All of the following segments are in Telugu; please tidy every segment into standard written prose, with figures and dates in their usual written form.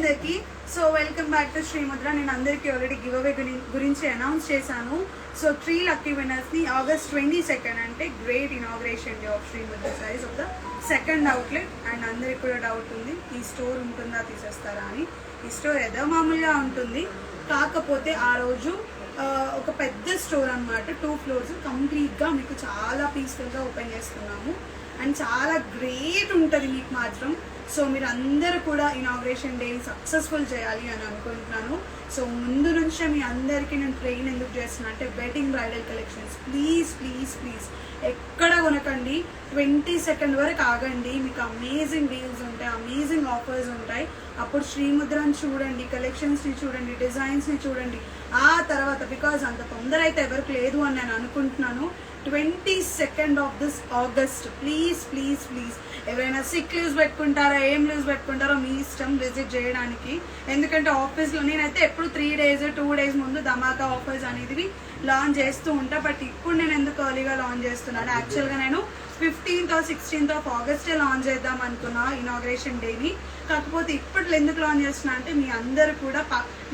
అందరికి. So welcome back to Srimudra. నేను అందరికీ ఆల్రెడీ గివ్ అవే గురించి అనౌన్స్ చేశాను. సో 3 లక్కీ విన్నర్స్ని ఆగస్ట్ 22 అంటే great inauguration day of Srimudra sarees of the second outlet. And అందరికి కూడా డౌట్ ఉంది, ఈ స్టోర్ ఉంటుందా తీసేస్తారా అని. ఈ స్టోర్ ఏదో మామూలుగా ఉంటుంది, కాకపోతే ఆ రోజు ఒక పెద్ద స్టోర్ అనమాట, 2 floors కంప్లీట్గా మీకు చాలా పీస్ఫుల్గా ఓపెన్ చేస్తున్నాము. అండ్ చాలా గ్రేట్ ఉంటుంది మీకు మాత్రం. సో మీరు అందరూ కూడా ఇనాగ్రేషన్ డే సక్సెస్ఫుల్ చేయాలి అని అనుకుంటున్నాను. సో ముందు నుంచే మీ అందరికీ నేను ట్రైన్ ఎందుకు చేస్తున్నా అంటే wedding bridal collections please please please ఎక్కడ కొనకండి. 22 వరకు ఆగండి, మీకు అమేజింగ్ డీల్స్ ఉంటాయి, అమేజింగ్ ఆఫర్స్ ఉంటాయి. అప్పుడు శ్రీముద్రని చూడండి, కలెక్షన్స్ని చూడండి, డిజైన్స్ని చూడండి. ఆ తర్వాత బికాజ్ అంత తొందర అయితే ఎవరికి లేదు అని నేను అనుకుంటున్నాను. 22 of this August please please please ఎవరైనా సిక్ లీవ్స్ పెట్టుకుంటారో ఏం లీవ్స్ పెట్టుకుంటారో మీ ఇష్టం విజిట్ చేయడానికి. ఎందుకంటే ఆఫీస్లో నేనైతే ఎప్పుడు 3 days 2 days ముందు ధమాకా ఆఫర్స్ అనేది లాంచ్ చేస్తూ ఉంటా. బట్ ఇప్పుడు నేను ఎందుకు ఎర్లీగా లాంచ్ చేస్తున్నాను, యాక్చువల్గా నేను 15th or 16th of August launch చేద్దాం అనుకున్నా ఇనాగ్రేషన్ డేని. కాకపోతే ఇప్పుడు ఎందుకు లాంచ్ చేస్తున్నా అంటే మీ అందరూ కూడా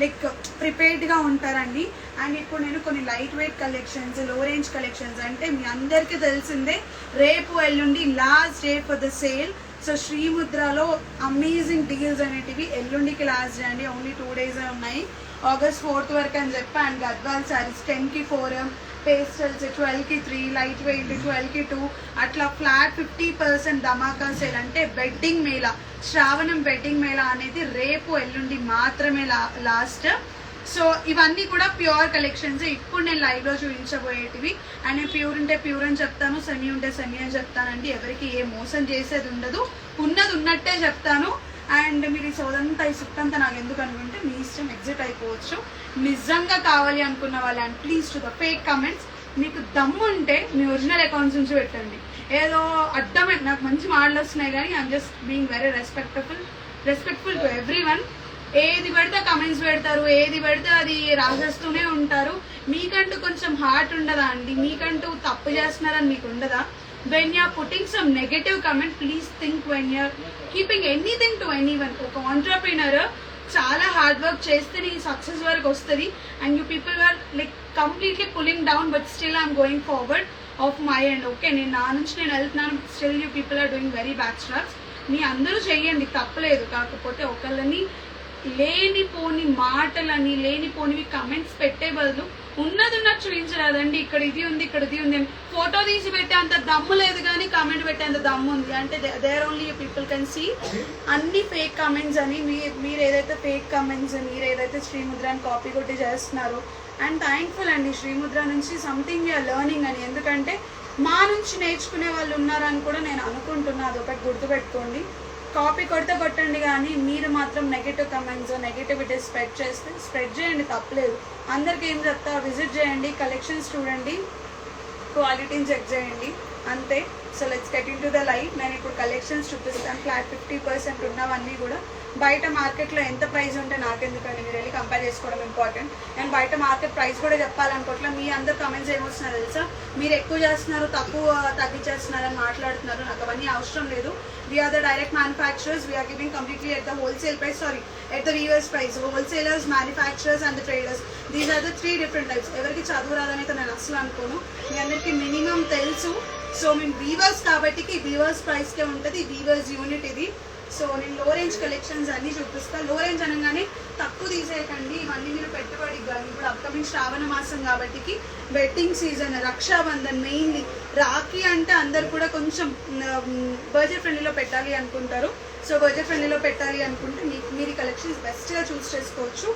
లైక్ ప్రిపేర్డ్గా ఉంటారండి. అండ్ ఇప్పుడు నేను కొన్ని light weight collections, low range collections, అంటే మీ అందరికీ తెలిసిందే రేపు ఎల్లుండి last day for the sale. So శ్రీముద్రలో అమేజింగ్ డీల్స్ అనేటివి ఎల్లుండికి లాస్ట్ డే అండి, ఓన్లీ 2 days ఉన్నాయి, August 4th వరకు అని చెప్పి. అండ్ గద్వాల్ సారీస్ 10కి 4, పేస్టల్స్ 12కి 3, లైట్ వెయిట్ 12కి 2, అట్లా ఫ్లాట్ 50% ధమాకా సేల్. అంటే వెడ్డింగ్ మేళా, శ్రావణం వెడ్డింగ్ మేళా అనేది రేపు ఎల్లుండి మాత్రమే లాస్ట్. సో ఇవన్నీ కూడా ప్యూర్ కలెక్షన్స్ ఇప్పుడు నేను లైవ్లో చూపించబోయేటివి. అండ్ నేను ప్యూర్ ఉంటే ప్యూర్ అని చెప్తాను, సెమీ ఉంటే సెమీ అని చెప్తానండి. ఎవరికి ఏ మోసం చేసేది ఉండదు, ఉన్నది ఉన్నట్టే చెప్తాను. అండ్ మీరు ఈ సోదంతా ఈ సుట్టంతా నాకు ఎందుకు అనుకుంటే మీ ఇష్టం, ఎగ్జిట్ అయిపోవచ్చు. నిజంగా కావాలి అనుకున్న వాళ్ళు and please to the fake comments, మీకు దమ్ము ఉంటే మీ ఒరిజినల్ అకౌంట్స్ నుంచి పెట్టండి. ఏదో అర్థమైంది, నాకు మంచి మాటలు వస్తున్నాయి కానీ I'm just being very respectful to every one. ఏది పెడితే కమెంట్స్ పెడతారు, ఏది పెడితే అది రాసేస్తూనే ఉంటారు. మీకంటూ కొంచెం హార్ట్ ఉండదా అండి? మీకంటూ తప్పు చేస్తున్నారని మీకు ఉండదా? when you are putting some negative comment, please think when you are keeping anything to anyone. ఒక entrepreneur చాలా హార్డ్ వర్క్ చేస్తే నీ సక్సెస్ వరకు వస్తుంది. And you people are like completely pulling down, but still I'm going forward of my end. Okay, నేను నా నుంచి నేను వెళ్తున్నాను, still you people are doing very back tracks. మీ అందరూ చెయ్యండి, తప్పలేదు. కాకపోతే ఒకళ్ళని లేనిపోని మాటలని, లేనిపోనివి కమెంట్స్ పెట్టే బదులు ఉన్నది ఉన్నట్టు చూపించరాదండి. ఇక్కడ ఇది ఉంది, ఇక్కడ ఇది ఉంది అని ఫోటో తీసి పెట్టే అంత దమ్ము లేదు, కానీ కామెంట్ పెట్టే అంత దమ్ము ఉంది. అంటే there only you people can see అన్ని ఫేక్ కమెంట్స్ అని. మీరు ఏదైతే ఫేక్ కమెంట్స్, మీరు ఏదైతే శ్రీముద్రని కాపీ కొట్టి చేస్తున్నారు. అండ్ థ్యాంక్ఫుల్ అండి శ్రీముద్ర నుంచి సంథింగ్ యూఆర్ లెర్నింగ్ అని. ఎందుకంటే మా నుంచి నేర్చుకునే వాళ్ళు ఉన్నారని కూడా నేను అనుకుంటున్నా. అదొకటి గుర్తుపెట్టుకోండి. కాపీ కొడితే కొట్టండి, కానీ మీరు మాత్రం నెగిటివ్ కమెంట్స్, నెగిటివిటీ స్ప్రెడ్ చేయండి, తప్పలేదు. అందరికి ఏం చెప్తా, విజిట్ చేయండి, కలెక్షన్స్ చూడండి, క్వాలిటీని చెక్ చేయండి, అంతే. So let's get in to the live. నేను ఇప్పుడు కలెక్షన్స్ చూపిస్తాను. ఫ్లాట్ 50% ఉన్నవన్నీ కూడా బయట మార్కెట్లో ఎంత ప్రైస్ ఉంటే నాకెందుకండి, మీరు వెళ్ళి కంపేర్ చేసుకోవడం ఇంపార్టెంట్. నేను బయట మార్కెట్ ప్రైస్ కూడా చెప్పాలనుకోవట్లే. మీ అందరు కమెంట్స్ ఏమొస్తున్నారో తెలుసా, మీరు ఎక్కువ చేస్తున్నారు, తక్కువ తగ్గించేస్తున్నారు అని మాట్లాడుతున్నారు. నాకు అవన్నీ అవసరం లేదు. We are the direct manufacturers. We are giving completely at the wholesale price, at the weavers price. Wholesalers, manufacturers and the traders. These are the 3 different types. ఎవరికి చదువు రాదని అయితే నేను అసలు అనుకోను, మీ అందరికీ మినిమం తెలుసు. సో మేము వీవర్స్ కాబట్టి వీవర్స్ ప్రైస్కే ఉంటుంది, వీవర్స్ యూనిట్ ఇది. సో నేను లో రేంజ్ కలెక్షన్స్ అన్నీ చూపిస్తాను. లో రేంజ్ అనగానే తక్కువ తీసేయకండి, ఇవన్నీ మీరు పెట్టుబడి కానీ. ఇప్పుడు అప్కమింగ్ శ్రావణ మాసం కాబట్టి wedding season, Rakshabandhan, mainly Rakhi అంటే అందరు కూడా కొంచెం బడ్జెట్ ఫ్రెండ్లీలో పెట్టాలి అనుకుంటారు. సో బడ్జెట్ ఫ్రెండ్లీలో పెట్టాలి అనుకుంటే మీరు కలెక్షన్స్ బెస్ట్గా చూస్ చేసుకోవచ్చు.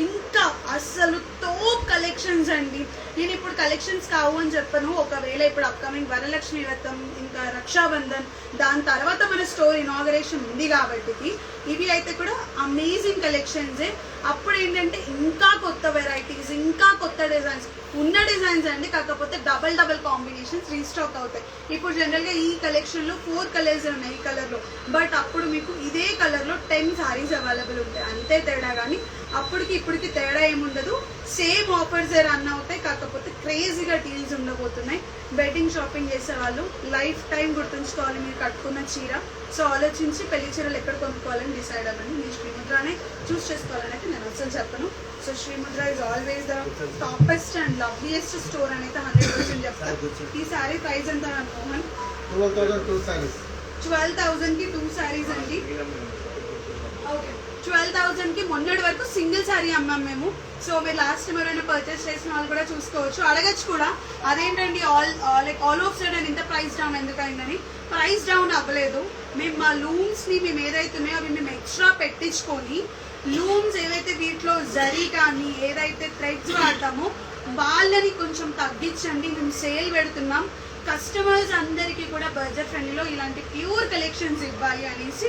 ఇంకా అసలు టాప్ కలెక్షన్స్ అండి. నేను ఇప్పుడు కలెక్షన్స్ కావు అని చెప్పను. ఒకవేళ ఇప్పుడు అప్కమింగ్ వరలక్ష్మి వ్రతం, ఇంకా రక్షాబంధన్, దాని తర్వాత మన స్టోర్ ఇనాగరేషన్ ఉంది కాబట్టి ఇవి అయితే కూడా అమేజింగ్ కలెక్షన్సే. అప్పుడు ఏంటంటే ఇంకా కొత్త వెరైటీస్, ఇంకా కొత్త డిజైన్స్, ఉన్న డిజైన్స్ అండి, కాకపోతే డబల్ కాంబినేషన్స్ రీస్టాక్ అవుతాయి. ఇప్పుడు జనరల్గా ఈ కలెక్షన్లో 4 కలర్స్ ఉన్నాయి ఈ కలర్లో, బట్ అప్పుడు మీకు ఇదే కలర్లో 10 సారీస్ అవైలబుల్ ఉంటాయి, అంతే తేడా. కానీ అప్పటికి ఇప్పటికి తేడా ఏముండదు, సేమ్ ఆఫర్స్ రన్ అవుతాయి, కాకపోతే క్రేజీగా డీల్స్ ఉండబోతున్నాయి. వెడ్డింగ్ షాపింగ్ చేసే వాళ్ళు లైఫ్ టైం గుర్తుంచుకోవాలి మీరు కట్టుకున్న చీర. సో ఆలోచించి పెళ్లి చీరలు ఎక్కడ కొనుక్కోవాలని డిసైడ్ అవ్వండి. మీ శ్రీముద్రనే చూస్ చేసుకోవాలని అయితే నేను అసలు చెప్పను. So Srimudra is always the toppest and loveliest store అని అయితే 100% చెప్తాను. ఈ శారీ ప్రైస్ ఎంత మోహన్? 12,000కి 2 శారీస్ అండి. ఓకే, 12,000కి మొన్నటి వరకు సింగిల్ శారీ అమ్మాం మేము. సో మీరు లాస్ట్ టైం ఎవరైనా పర్చేస్ చేసిన వాళ్ళు కూడా చూసుకోవచ్చు, అడగచ్చు కూడా అదేంటండి ఆల్ ఆఫ్ సడన్ ఇంత ప్రైస్ డౌన్ ఎందుకైందని. ప్రైస్ డౌన్ అవ్వలేదు, మేము మా లూమ్స్ని మేము ఏదైతే ఉన్నాయో అవి మేము ఎక్స్ట్రా పెట్టించుకొని లూమ్స్ ఏవైతే వీటిలో జరీ కానీ ఏదైతే థ్రెడ్స్ వాడతామో వాళ్ళని కొంచెం తగ్గించండి, మేము సేల్ పెడుతున్నాం. కస్టమర్స్ అందరికీ కూడా బడ్జెట్ ఫ్రెండ్లీలో ఇలాంటి ప్యూర్ కలెక్షన్స్ ఇవ్వాలి అనేసి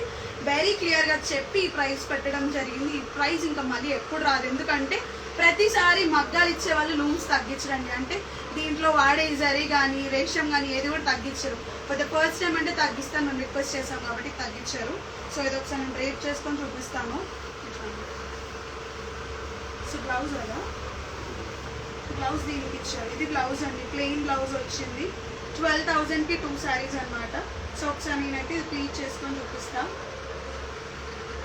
వెరీ క్లియర్గా చెప్పి ఈ ప్రైస్ పెట్టడం జరిగింది. ఈ ప్రైస్ ఇంకా మళ్ళీ ఎప్పుడు రాదు, ఎందుకంటే ప్రతిసారి మగ్గాలు ఇచ్చే వాళ్ళు లూమ్స్ తగ్గించరండి. అంటే దీంట్లో వాడే జరీ కానీ రేషం కానీ ఏది కూడా తగ్గించరు. బట్ ద ఫస్ట్ టైం అంటే తగ్గిస్తాను మేము రిక్వెస్ట్ చేసాం కాబట్టి తగ్గించారు. సో ఇది ఒకసారి నేను డ్రేప్ చేసుకొని చూపిస్తాను. సో బ్లౌజ్ కదా, బ్లౌజ్ దీనికి ఇచ్చారు. ఇది బ్లౌజ్ అండి, ప్లెయిన్ బ్లౌజ్ వచ్చింది. 12,000కి 2 శారీస్ అనమాట. సో ఒకసారి నేనైతే ఇది ప్లీట్ చేసుకొని చూపిస్తాను.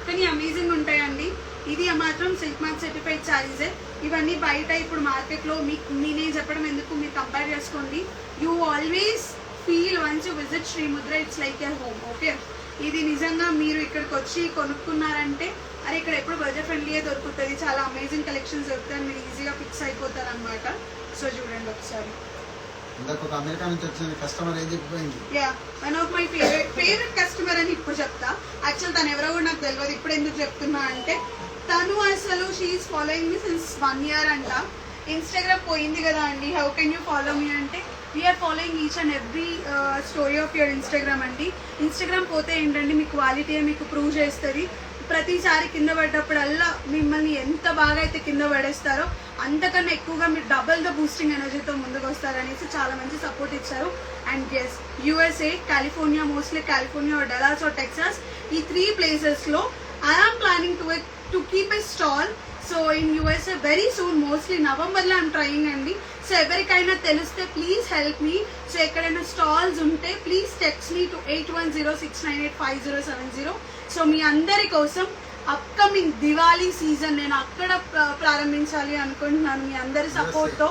కానీ అమేజింగ్ ఉంటాయండి. ఇది మాత్రం సిల్క్ మార్క్ సర్టిఫైడ్ శారీసే. ఇవన్నీ బయట ఇప్పుడు మార్కెట్లో మీకు నేనే చెప్పడం ఎందుకు, మీరు కంపేర్ చేసుకోండి. You always feel once you visit Srimudra it's like your home. Okay, ఇది నిజంగా మీరు ఇక్కడికి వచ్చి కొనుక్కున్నారంటే అరే ఇక్కడ ఎప్పుడు బడ్జెట్ ఫ్రెండ్లీయే దొరుకుతుంది, చాలా అమేజింగ్ కలెక్షన్స్ దొరుకుతాయి, మీరు ఈజీగా ఫిక్స్ అయిపోతారు అనమాట. సో చూడండి ఒకసారి. అమెరికా నుంచి వచ్చిన కస్టమర్ ఏం చెప్పిపోయింది, yeah one of my favourite customer అని ఇప్పుడు చెప్తా. యాక్చువల్ తను ఎవరో కూడా నాకు తెలియదు, ఇప్పుడు ఎందుకు చెప్తున్నా అంటే తను అసలు she's following me since 1 year అంట. ఇన్స్టాగ్రామ్ పోయింది కదా అండి, how can you follow me అంటే we're following each and every story of your Instagram అండి. ఇన్స్టాగ్రామ్ పోతే ఏంటంటే మీ క్వాలిటీ మీకు ప్రూవ్ చేస్తుంది. ప్రతిసారి కింద పడ్డప్పుడల్లా మిమ్మల్ని ఎంత బాగా అయితే కింద పడేస్తారో అంతకన్నా ఎక్కువగా మీరు డబల్ ద బూస్టింగ్ ఎనర్జీతో ముందుకు వస్తారనేసి చాలా మంచి సపోర్ట్ ఇచ్చారు. And yes, USA, California, mostly California or Dallas or Texas, ఈ 3 ప్లేసెస్లో I'm planning to keep a stall. So in USA very soon, mostly నవంబర్లో ఐఎమ్ ట్రయింగ్ అండి. సో ఎవరికైనా తెలిస్తే ప్లీజ్ హెల్ప్ మీ. సో ఎక్కడైనా స్టాల్స్ ఉంటే please text me to 8106985070. So మీ అందరి కోసం అప్కమింగ్ దివాళీ సీజన్ నేను అక్కడ ప్రారంభించాలి అనుకుంటున్నాను మీ అందరి సపోర్ట్తో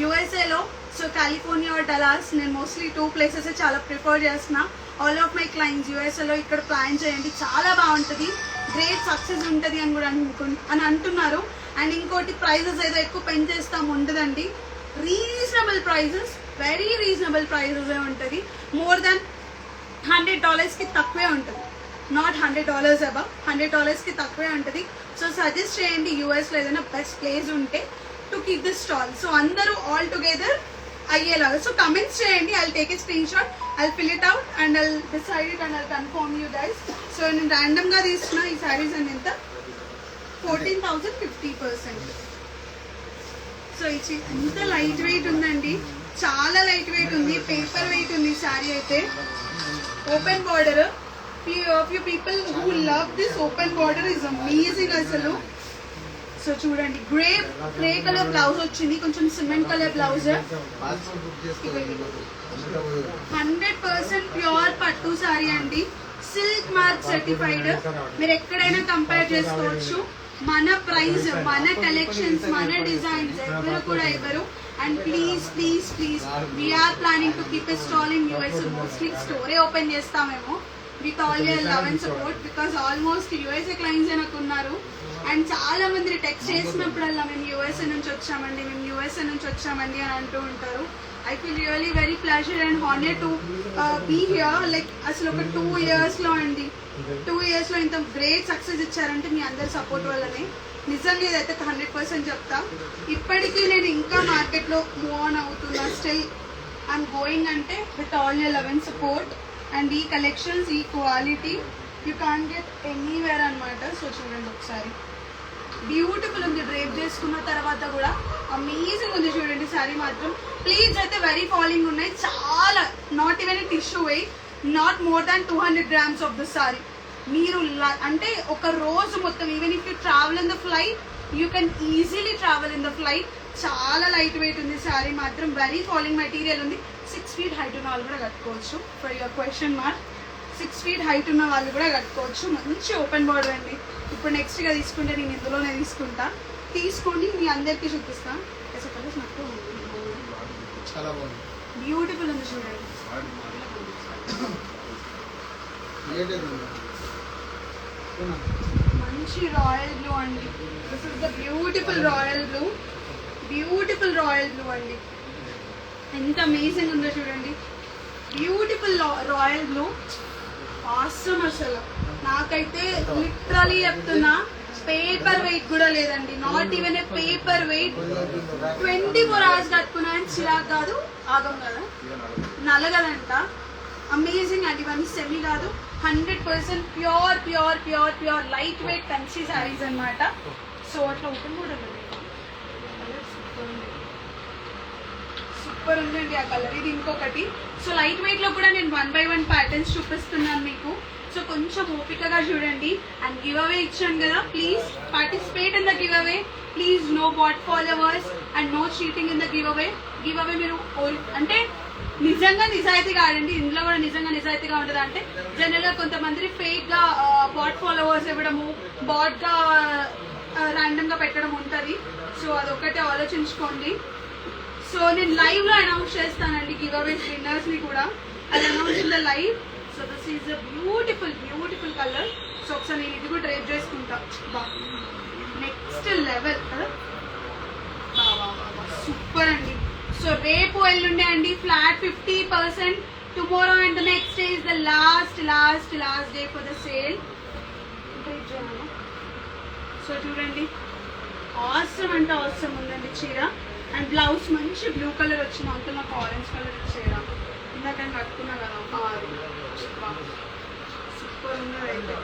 యూఎస్ఏలో. సో కాలిఫోర్నియా డలాస్, నేను మోస్ట్లీ 2 ప్లేసెస్ చాలా ప్రిఫర్ చేస్తున్నా. ఆల్ ఆఫ్ మై క్లయింట్స్ యూఎస్ఏలో ఇక్కడ ప్లాన్ చేయండి, చాలా బాగుంటుంది, గ్రేట్ సక్సెస్ ఉంటుంది అని కూడా అంటున్నారు. అండ్ ఇంకోటి ప్రైజెస్ ఏదో ఎక్కువ పెంచేస్తాం ఉండదండి, reasonable prices, very reasonable prices ఉంటుంది. మోర్ దాన్ $100కి తక్కువే ఉంటుంది, నాట్ $100 అబౌవ్, $100కి తక్కువే ఉంటుంది. సో సజెస్ట్ చేయండి యూఎస్లో ఏదైనా బెస్ట్ ప్లేస్ ఉంటే to keep this stall. So అందరూ ఆల్ టుగెదర్ అయ్యేలాగా. సో కమెంట్స్ చేయండి, I'll take a screen shot, I'll fill it out and I'll decide it and I'll confirm you guys. So నేను ర్యాండమ్గా తీసుకున్న ఈ శారీస్ అండి ఎంత 14,050%. సో ఇది ఎంత లైట్ వెయిట్ ఉందండి, చాలా లైట్ వెయిట్ ఉంది, పేపర్ వెయిట్ ఉంది శారీ అయితే. Open border, few people who love this open border is amazing అసలు. సో చూడండి, గ్రే కలర్ బ్లౌజ్ వచ్చింది, కొంచెం సిమెంట్ కలర్ బ్లౌజ్, 100% ప్యూర్ పట్టు సారీ అండి, సిల్క్ మార్క్ సర్టిఫైడ్. మీరు ఎక్కడైనా కంపేర్ చేసుకోవచ్చు. మన ప్రైస్, మన కలెక్షన్స్, మన డిజైన్స్ ఎవరు కూడా ఇవ్వరు. And please please please we're planning to keep a stall in US. Mostly స్టోరే ఓపెన్ చేస్తామేమో with all your love and support, because almost USA clients నాకు ఉన్నారు. అండ్ చాలా మంది టెక్స్ట్ చేసినప్పుడల్లా మేము యూఎస్ఏ నుంచి వచ్చామండి, మేము యూఎస్ఏ నుంచి వచ్చామండి అని అంటూ ఉంటారు. I feel really very pleasure and honour to be here. Like అసలు ఒక 2 yearsలో అండి, 2 yearsలో ఇంత గ్రేట్ సక్సెస్ ఇచ్చారంటే మీ అందరి సపోర్ట్ వల్లనే. నిజంగా ఇదైతే 100% చెప్తా. ఇప్పటికీ నేను ఇంకా మార్కెట్లో మూవ్ ఆన్ అవుతున్నా, స్టిల్ ఐఎమ్ గోయింగ్ అంటే with all your love and support. And ఈ కలెక్షన్స్, ఈ quality you can get anywhere అనమాట. సో చూడండి ఒకసారి, బ్యూటిఫుల్ ఉంది, డ్రేప్ చేసుకున్న తర్వాత కూడా అమేజింగ్ ఉంది. చూడండి శారీ మాత్రం ప్లీజ్ అయితే వెరీ ఫాలింగ్ ఉన్నాయి, చాలా not even tissue weight, not more than 200 grams of the sari. మీరు అంటే ఒక రోజు మొత్తం, even if you travel in the flight you can easily travel in the flight. చాలా లైట్ వెయిట్ ఉంది శారీ మాత్రం, వెరీ ఫాలింగ్ మెటీరియల్ ఉంది. 6 feet హైట్ ఉన్న వాళ్ళు కూడా కట్టుకోవచ్చు. For your question mark, 6 feet height ఉన్న వాళ్ళు కూడా కట్టుకోవచ్చు. మంచి ఓపెన్ బార్డర్ అండి, ఇప్పుడు నెక్స్ట్గా తీసుకుంటే నేను ఇందులోనే తీసుకుంటా. తీసుకొని మీ అందరికీ చూపిస్తా. కలర్స్ నాకు చాలా బాగుంది, బ్యూటిఫుల్ ఉంది చూడండి. మంచి రాయల్ బ్లూ అండి. This is the beautiful royal blue, beautiful royal blue అండి. ఎంత అమేజింగ్ ఉందో చూడండి. Beautiful royal blue, awesome. అసలు నాకైతే లిటరలీ చెప్తున్నా, పేపర్ వెయిట్ కూడా లేదండి. Not even a paper weight. 24 hours కట్టుకున్నా అని చిరాకు కాదు, ఆగం కదా, నలగదంట. అమేజింగ్ అండి. ఇవన్నీ సెమీ కాదు, 100% pure pure pure pure light weight Kanchi saris అన్నమాట. సో అట్లా ఓపెన్ కూడా సూపర్ ఉందండి ఆ కలర్. ఇది ఇంకొకటి. సో లైట్ వెయిట్ లో కూడా నేను 1 by 1 ప్యాటర్న్స్ చూపిస్తున్నాను మీకు. సో కొంచెం ఓపికగా చూడండి. అండ్ గివ్ అవే ఇచ్చాను కదా, please participate in the giveaway. Please no bot followers and no cheating in the giveaway. Giveaway మీరు అంటే నిజంగా నిజాయితీగా ఆడండి. ఇందులో కూడా నిజంగా నిజాయితీగా ఉంటుంది. అంటే జనరల్ గా కొంతమంది ఫేక్ గా బాట్ ఫాలోవర్స్ ఇవ్వడము, బాట్ గా ర్యాండమ్ గా పెట్టడం ఉంటది. సో అదొకటి ఆలోచించుకోండి. సో నేను లైవ్ లో అనౌన్స్ చేస్తానండి గివ్ అవే విన్నర్స్ ని కూడా. అది announce in the live. So this is a beautiful beautiful colour. So ఒకసారి నేను ఇది కూడా డ్రైప్ చేసుకుంటా. బా నెక్స్ట్ లెవెల్ కదా, సూపర్ అండి. సో రేపు ఎల్లుండే అండి flat 50%. Tomorrow and the next day is the last last last day for the sale. So చూడండి, ఆసమ్ అంటే ఆసమ్ ఉందండి చీర. అండ్ బ్లౌజ్ మంచి బ్లూ కలర్ వచ్చింది. అంతా నాకు ఆరెంజ్ కలర్ చీర ఇందాక నేను కట్టుకున్నా కదా, సూపర్ ఉన్నది. అయితే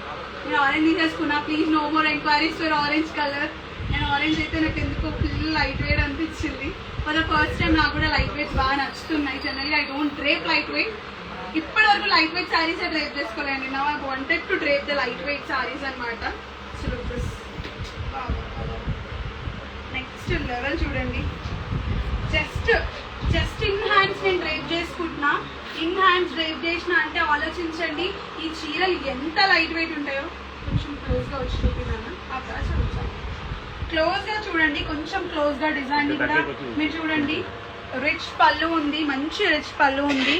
నేను ఆరెంజ్ తీసేసుకున్నా. Please no more enquiries for orange colour. నేను ఆరెంజ్ అయితే నాకు ఎందుకో ఫుల్ లైట్ వెయిట్ అనిపించింది. ఫర్ ద ఫస్ట్ టైం నాకు కూడా లైట్ వెయిట్స్ బాగా నచ్చుతున్నాయి. జనరల్గా I don't drape light weight. ఇప్పటి వరకు లైట్ వెయిట్ శారీస్ డ్రేప్ చేసుకోలేండి. నా I wanted to drape the light weight sarees అనమాట. సో నెక్స్ట్ లెవెల్ చూడండి. జస్ట్ ఇన్ హ్యాండ్స్ నేను డ్రైప్ చేసుకుంటున్నా. ఇన్ హ్యాండ్స్ డ్రైప్ చేసిన అంటే ఆలోచించండి ఈ చీరలు ఎంత లైట్ వెయిట్ ఉంటాయో. కొంచెం క్లోజ్ గా వచ్చి చూపినాను. క్లోజ్ గా చూడండి, కొంచెం క్లోజ్ గా డిజైన్ కూడా మీరు చూడండి. రిచ్ పళ్ళు ఉంది, మంచి రిచ్ పళ్ళు ఉంది.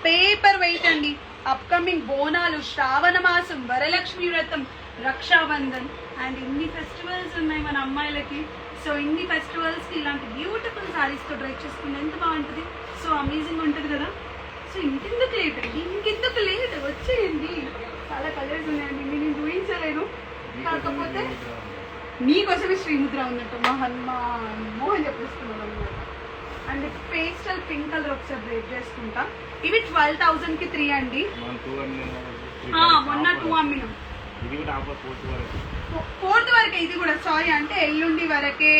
పేపర్ వెయిట్ అండి. అప్కమింగ్ బోనాలు, శ్రావణ మాసం, వరలక్ష్మి వ్రతం, రక్షాబంధన్ అండ్ ఇన్ని ఫెస్టివల్స్ ఉన్నాయి మన అమ్మాయిలకి. సో ఇన్ని ఫెస్టివల్స్ కి ఇలాంటి బ్యూటిఫుల్ సారీస్ తో డ్రైప్ చేసుకుంటే ఎంత బాగుంటుంది. సో అమేజింగ్ ఉంటుంది కదా. సో ఇంకెందుకు లేట్ అండి, ఇంకెందుకు లేట్, వచ్చేయండి. చాలా కలర్స్ ఉన్నాయండి, నేను చూపించలేను. కాకపోతే మీకోసమే శ్రీముద్ర ఉన్నట్టు మోహన్ చెప్పేస్తున్నాను అనమాట. అండ్ పేస్టల్ పింక్ కలర్ ఒకసారి డ్రైప్ చేసుకుంటా. ఇవి 12,000 కి 3 అండి. మొన్న 2 అమ్మినాం. 4th వరకే ఇది కూడా. సారీ, అంటే ఎల్లుండి వరకే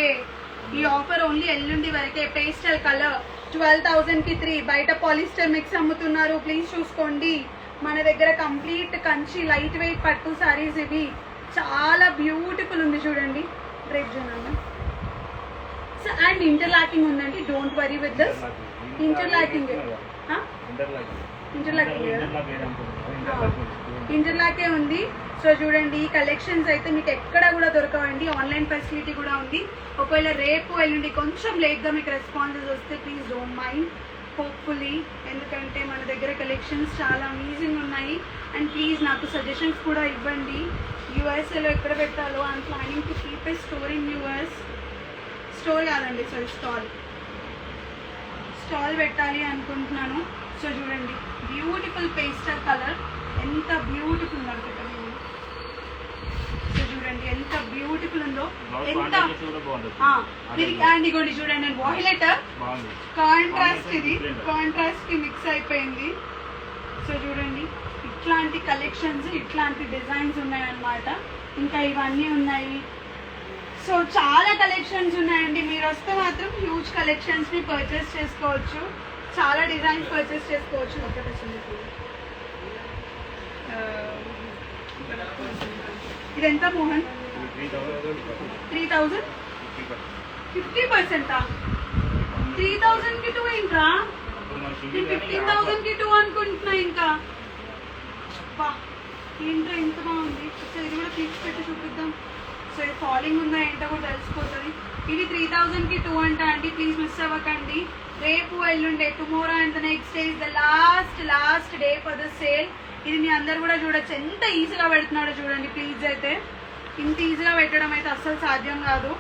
ఈ ఆఫర్. ఓన్లీ ఎల్లుండి వరకే. పేస్టల్ కలర్ 12,000 కి 3. బయట పాలిస్టర్ మిక్స్ అమ్ముతున్నారు, ప్లీజ్ చూసుకోండి. మన దగ్గర కంప్లీట్ కంచి లైట్ వెయిట్ పట్టు సారీస్. ఇవి చాలా బ్యూటిఫుల్ ఉంది చూడండి. డ్రైప్ చేయను. సో అండ్ ఇంటర్లాకింగ్ ఉందండి. Don't worry with this. Interlocking ఇంటర్లాకే ఉంది. సో చూడండి, ఈ కలెక్షన్స్ అయితే మీకు ఎక్కడ కూడా దొరకవండి. ఆన్లైన్ ఫెసిలిటీ కూడా ఉంది. ఒకవేళ రేపు ఎల్లుండి కొంచెం లేట్గా మీకు రెస్పాన్సెస్ వస్తే ప్లీజ్ డోంట్ మైండ్, హోప్ఫుల్లీ. ఎందుకంటే మన దగ్గర కలెక్షన్స్ చాలా అమేజింగ్ ఉన్నాయి. అండ్ ప్లీజ్ నాకు సజెషన్స్ కూడా ఇవ్వండి. యూఎస్ఏలో ఎక్కడ పెట్టాలో I'm planning to keep a store in US. Store కాదండి, సారీ, స్టాల్ పెట్టాలి అనుకుంటున్నాను. సో చూడండి, బ్యూటిఫుల్ పేస్టల్ కలర్ ఎంత బ్యూటిఫుల్ అనుకుంటాను. సో చూడండి ఎంత బ్యూటిఫుల్ ఉందో. ఎంత అండ్ ఇగోండి చూడండి, నేను వాయిలెట్ కాంట్రాస్ట్, ఇది కాంట్రాస్ట్ కి మిక్స్ అయిపోయింది. సో చూడండి, ఇట్లాంటి కలెక్షన్స్, ఇట్లాంటి డిజైన్స్ ఉన్నాయన్నమాట. ఇంకా ఇవన్నీ ఉన్నాయి. సో చాలా కలెక్షన్స్ ఉన్నాయండి. మీరు వస్తే మాత్రం హ్యూజ్ కలెక్షన్స్ ని పర్చేస్ చేసుకోవచ్చు. చాలా డిజైన్స్ పర్చేస్ చేసుకోవచ్చు. ఒకటి ఇది ఎంత మోహన్? 3,000. 50%? 3,000 కి 2 ఇంకా? నేను 15,000 కి 2 అనుకుంటున్నా. ఇంకా ఏంటో ఇంత బాగుంది. సో ఇది కూడా క్లిక్స్ పెట్టి చూపిద్దాం. సో ఇది ఫాలింగ్ ఉందా ఏంటో కూడా తెలిసిపోతుంది. ఇది 3000కి 2 అంట అండి. ప్లీజ్ మిస్ అవ్వకండి. రేపు ఎల్లుండే tomorrow and the next day is the last day for the sale. ఇది మీ అందరు కూడా చూడొచ్చు ఎంత ఈజీగా పెడుతున్నాడో చూడండి. ప్లీజ్ అయితే ఇంత ఈజీగా పెట్టడం అయితే అస్సలు సాధ్యం కాదు.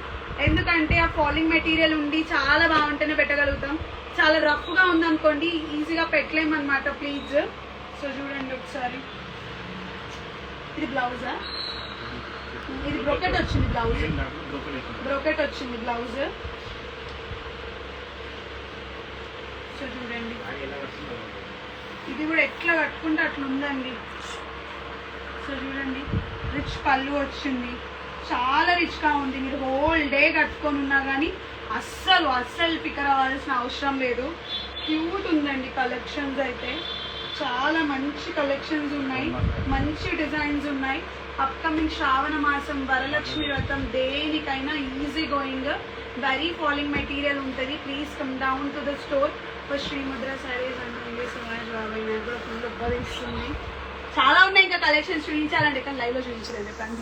ఎందుకంటే ఆ ఫాలింగ్ మెటీరియల్ ఉండి చాలా బాగుంటేనే పెట్టగలుగుతాం. చాలా రఫ్గా ఉందనుకోండి ఈజీగా పెట్టలేమన్నమాట. ప్లీజ్ సో చూడండి ఒకసారి. ఇది బ్లౌజా? ఇది బ్రోకెట్ వచ్చింది బ్లౌజ్. బ్రోకెట్ వచ్చింది బ్లౌజ్. సో చూడండి ఇది కూడా ఎట్లా కట్టుకుంటే అట్లా ఉందండి. సో చూడండి రిచ్ పళ్ళు వచ్చింది. చాలా రిచ్గా ఉంది. మీరు హోల్ డే కట్టుకొని ఉన్నా కానీ అస్సలు పికర్ అవ్వాల్సిన అవసరం లేదు. క్యూట్ ఉందండి కలెక్షన్స్ అయితే. చాలా మంచి కలెక్షన్స్ ఉన్నాయి. మంచి డిజైన్స్ ఉన్నాయి. అప్కమింగ్ శ్రావణ మాసం, వరలక్ష్మి వ్రతం దేనికైనా easy going very falling material ఉంటుంది. Please come down to the store for Srimudra sarees అంటే సమాజ్ బాబాయ్. నాకు కూడా ఫుల్ ఉపదిస్తుంది. చాలా ఉన్నాయి ఇంకా కలెక్షన్స్ చూపించాలండి కానీ లైవ్లో చూపించలేదు. కానీ